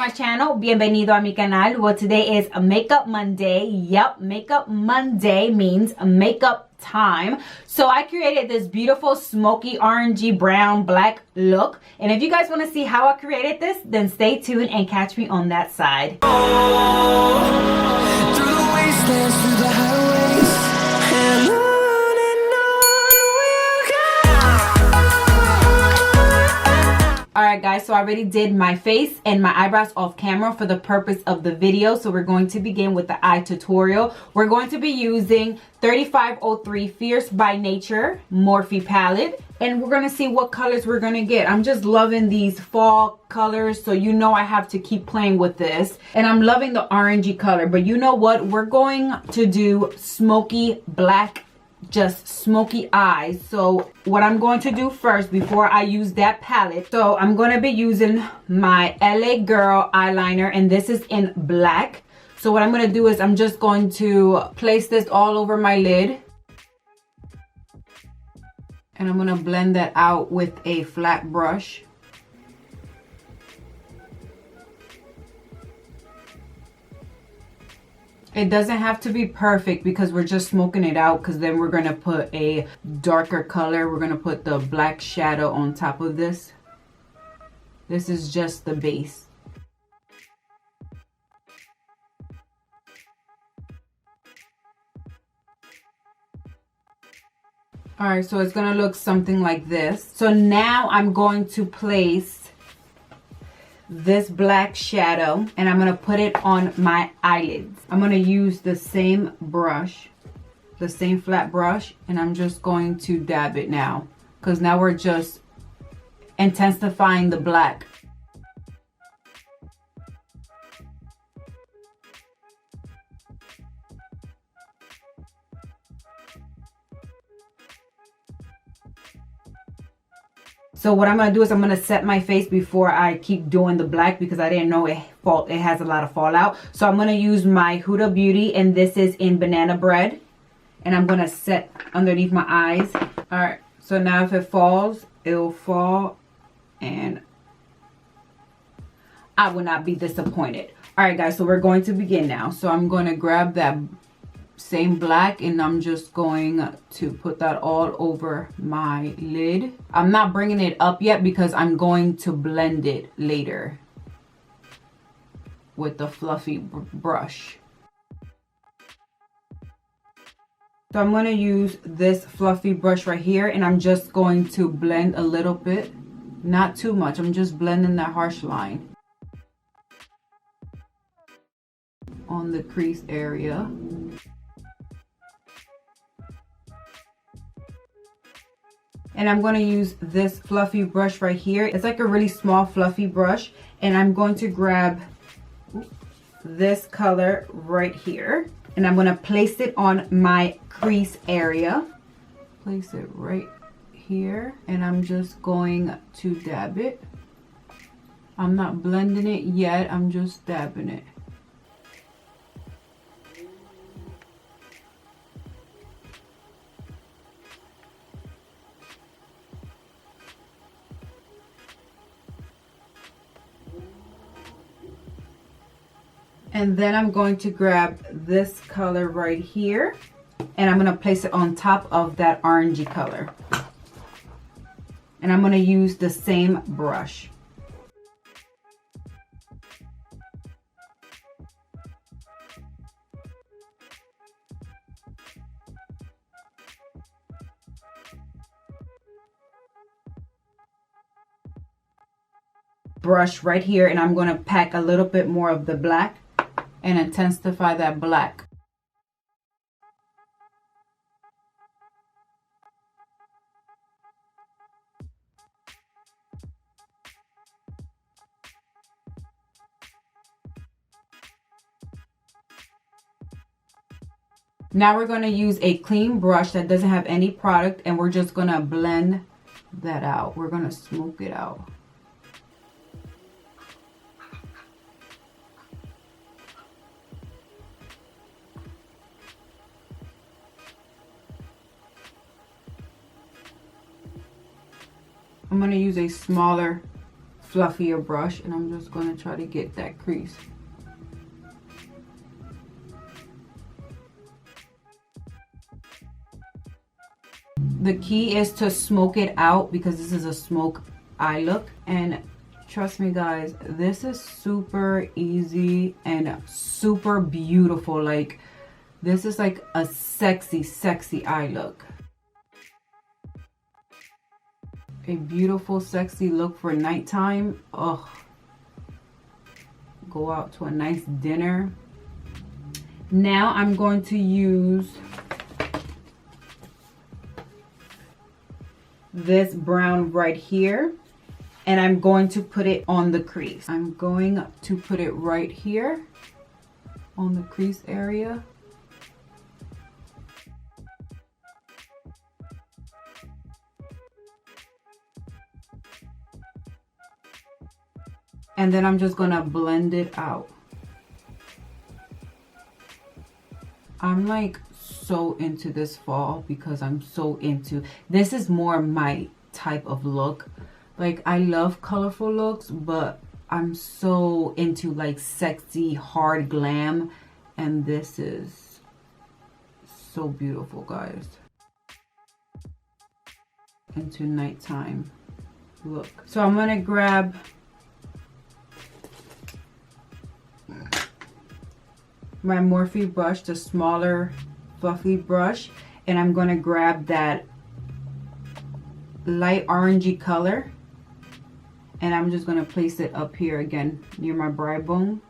my channel. Bienvenido a mi canal. Well, today is a Makeup Monday. Yep, Makeup Monday means makeup time. So I created this beautiful smoky orangey brown black look. And if you guys want to see how I created this, then stay tuned and catch me on that side. Through the wastelands, through the highways, and on we'll go. Alright guys, so I already did my face and my eyebrows off camera for the purpose of the video. So we're going to begin with the eye tutorial. We're going to be using 3503 Fierce by Nature Morphe Palette. And we're going to see what colors we're going to get. I'm just loving these fall colors. So you know I have to keep playing with this. And I'm loving the orangey color. But you know what? We're going to do smoky black, just smoky eyes. So what I'm going to do first before I use that palette, so I'm going to be using my LA Girl eyeliner, and this is in black. So what I'm going to do is I'm just going to place this all over my lid, and I'm going to blend that out with a flat brush. It doesn't have to be perfect because we're just smoking it out, because then we're going to put a darker color. We're going to put the black shadow on top of this. This is just the base. Alright, so it's going to look something like this. So now I'm going to place this black shadow and I'm going to put it on my eyelids. I'm going to use the same brush, the same flat brush, and I'm just going to dab it now, because now we're just intensifying the black. So what I'm going to do is I'm going to set my face before I keep doing the black, because I didn't know it has a lot of fallout. So I'm going to use my Huda Beauty, and this is in Banana Bread. And I'm going to set underneath my eyes. Alright, so now if it falls, it will fall. And I will not be disappointed. Alright guys, so we're going to begin now. So I'm going to grab that same black and I'm just going to put that all over my lid. I'm not bringing it up yet because I'm going to blend it later with the fluffy brush. So I'm going to use this fluffy brush right here, and I'm just going to blend a little bit, not too much. I'm just blending that harsh line on the crease area. And I'm going to use this fluffy brush right here. It's like a really small fluffy brush. And I'm going to grab this color right here. And I'm going to place it on my crease area. Place it right here. And I'm just going to dab it. I'm not blending it yet. I'm just dabbing it. And then I'm going to grab this color right here, and I'm going to place it on top of that orangey color. And I'm going to use the same brush. Brush right here, and I'm going to pack a little bit more of the black and intensify that black. Now we're going to use a clean brush that doesn't have any product, and we're just going to blend that out. We're going to smoke it out. I'm going to use a smaller fluffier brush, and I'm just going to try to get that crease. The key is to smoke it out because this is a smoke eye look. And trust me guys, this is super easy and super beautiful. Like, this is like a sexy eye look. A beautiful, sexy look for nighttime. Oh, go out to a nice dinner. Now I'm going to use this brown right here, and I'm going to put it on the crease. I'm going to put it right here on the crease area. And then I'm just gonna blend it out. I'm like so into this fall because I'm so into, this is more my type of look. Like, I love colorful looks, but I'm so into like sexy, hard glam. And this is so beautiful, guys. Into nighttime look. So I'm gonna grab my Morphe brush, the smaller fluffy brush, and I'm going to grab that light orangey color, and I'm just going to place it up here again near my brow bone.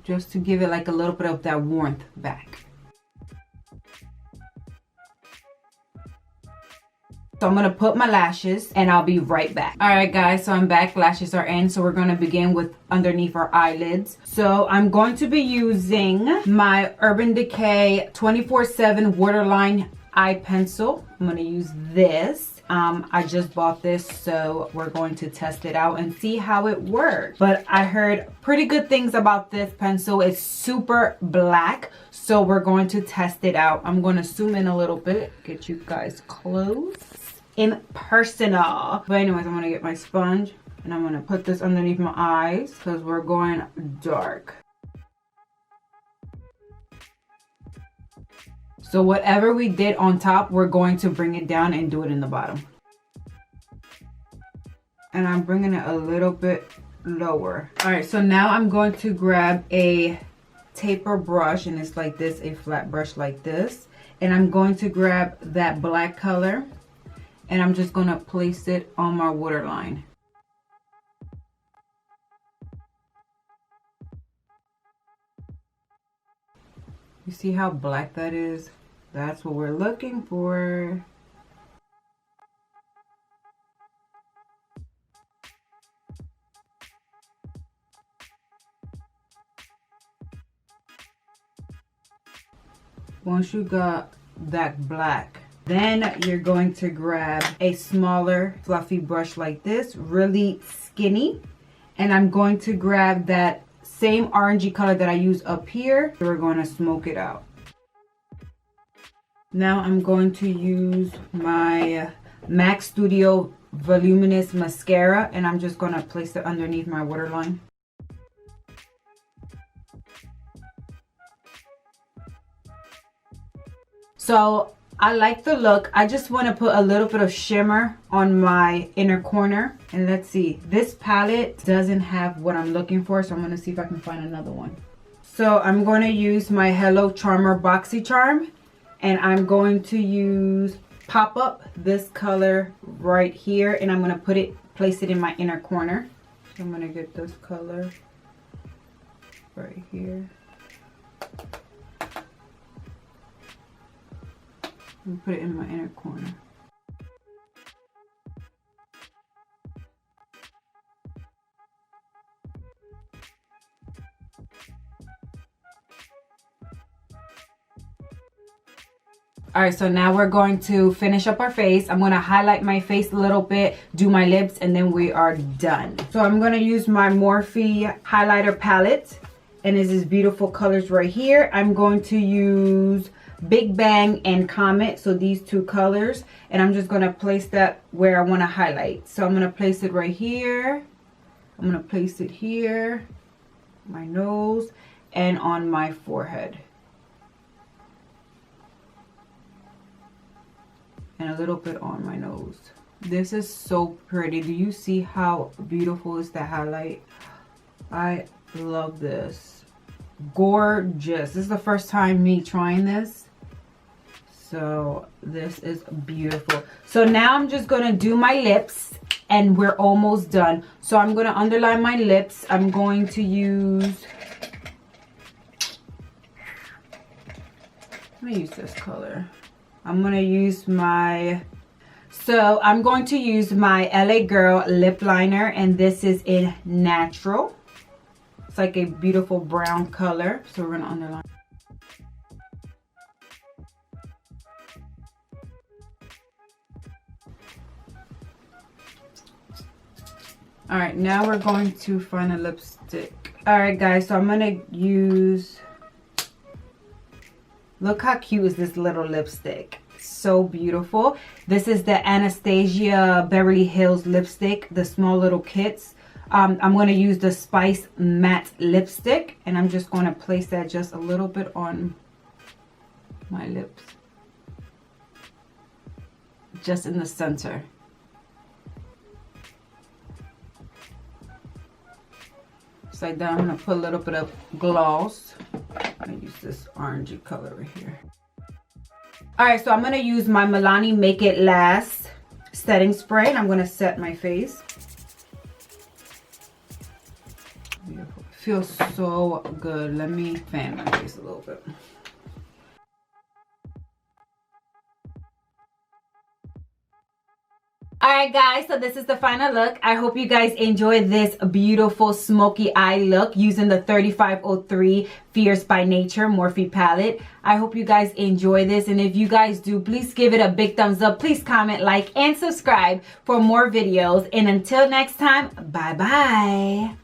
Just to give it like a little bit of that warmth back. So I'm gonna put my lashes and I'll be right back. All right guys, so I'm back, lashes are in. So we're gonna begin with underneath our eyelids. So I'm going to be using my Urban Decay 24/7 Waterline Eye Pencil. I'm gonna use this. I just bought this, so we're going to test it out and see how it works. But I heard pretty good things about this pencil. It's super black, so we're going to test it out. I'm going to zoom in a little bit, get you guys close and personal. But anyways, I'm going to get my sponge and I'm going to put this underneath my eyes because we're going dark. So whatever we did on top, we're going to bring it down and do it in the bottom. And I'm bringing it a little bit lower. All right, so now I'm going to grab a taper brush, and it's like this, a flat brush like this. And I'm going to grab that black color, and I'm just gonna place it on my waterline. You see how black that is? That's what we're looking for. Once you got that black, then you're going to grab a smaller fluffy brush like this, really skinny. And I'm going to grab that same orangey color that I use up here. We're going to smoke it out. Now I'm going to use my MAC Studio Voluminous Mascara, and I'm just going to place it underneath my waterline. So I like the look. I just want to put a little bit of shimmer on my inner corner. And let's see, this palette doesn't have what I'm looking for, so I'm going to see if I can find another one. So I'm going to use my Hello Charmer BoxyCharm, and I'm going to use Pop Up, this color right here, and I'm going to place it in my inner corner. So I'm going to get this color right here. And put it in my inner corner. All right, so now we're going to finish up our face. I'm going to highlight my face a little bit, do my lips, and then we are done. So I'm going to use my Morphe highlighter palette, and it's these beautiful colors right here. I'm going to use Big Bang and Comet. So these two colors. And I'm just going to place that where I want to highlight. So I'm going to place it right here. I'm going to place it here, my nose, and on my forehead. And a little bit on my nose. This is so pretty. Do you see how beautiful is the highlight? I love this. GorJess. This is the first time me trying this. So this is beautiful. So now I'm just going to do my lips and we're almost done. So I'm going to underline my lips. I'm going to use, let me use this color. I'm going to use my, so I'm going to use my LA Girl lip liner, and this is in Natural. It's like a beautiful brown color. So we're going to underline. All right, now we're going to find a lipstick. All right, guys, so I'm going to use, look how cute is this little lipstick. So beautiful. This is the Anastasia Beverly Hills lipstick, the small little kits. I'm going to use the Spice Matte lipstick, and I'm just going to place that just a little bit on my lips. Just in the center. Like that. I'm going to put a little bit of gloss. I'm going to use this orangey color right here. Alright, so I'm going to use my Milani Make It Last setting spray, and I'm going to set my face. Beautiful. It feels so good. Let me fan my face a little bit. Alright guys, so this is the final look. I hope you guys enjoyed this beautiful smoky eye look using the 3503 Fierce by Nature Morphe Palette. I hope you guys enjoy this, and if you guys do, please give it a big thumbs up. Please comment, like, and subscribe for more videos. And until next time, bye bye.